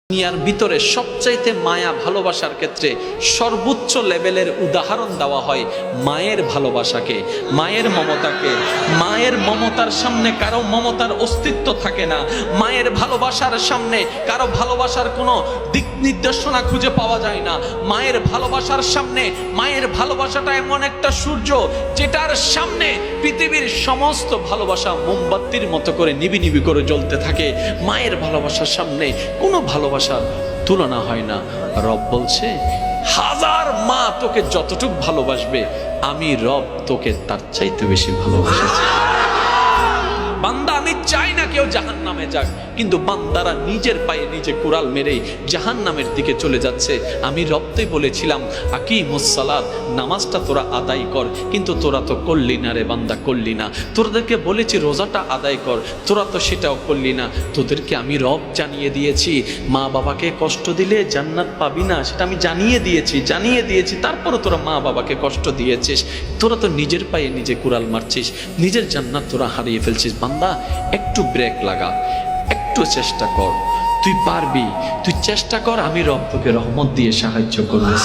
দুনিয়ার ভিতরে সবচাইতে মায়া ভালোবাসার ক্ষেত্রে সর্বোচ্চ লেভেলের উদাহরণ দেওয়া হয় মায়ের ভালোবাসাকে, মায়ের মমতাকে। মায়ের মমতার সামনে কারো মমতার অস্তিত্ব থাকে না। মায়ের ভালোবাসার সামনে কারো ভালোবাসার কোনো দিক নির্দেশনা খুঁজে পাওয়া যায় না। মায়ের ভালোবাসার সামনে, মায়ের ভালোবাসাটা এমন একটা সূর্য যেটার সামনে পৃথিবীর সমস্ত ভালোবাসা মোমবাতির মতো করে নিবি নিবি করে জ্বলতে থাকে। মায়ের ভালোবাসার সামনে কোনো ভালোবাসার তুলনা হয় না। রব বলছে, হাজার মা তোকে যতটুকু ভালোবাসবে, আমি রব তোকে তার চাইতে বেশি ভালোবাসেছি। বান্দা, আমি চাই না কেউ জাহান্নামে যাক, কিন্তু বান্দারা নিজের পায়ে নিজে কুড়াল মেরেই জাহান্নামের দিকে চলে যাচ্ছে। আমি রবতেই বলেছিলাম, আকিমুস সালাত, নামাজটা তোরা আদায় কর, কিন্তু তোরা তো করলি না রে বান্দা, করলি না। তোদেরকে বলেছি রোজাটা আদায় কর, তোরা তো সেটাও করলি না। তোদেরকে আমি রব জানিয়ে দিয়েছি, মা বাবাকে কষ্ট দিলে জান্নাত পাবি না, সেটা আমি জানিয়ে দিয়েছি। তারপরও তোরা মা বাবাকে কষ্ট দিয়েছিস। তোরা তো নিজের পায়ে নিজে কুড়াল মারছিস, নিজের জান্নাত তোরা হারিয়ে ফেলছিস। বান্দা, একটু ব্রেক লাগা, একটু চেষ্টা কর, তুই পারবি, তুই চেষ্টা কর, আমি রব তোকে রহমত দিয়ে সাহায্য করবো।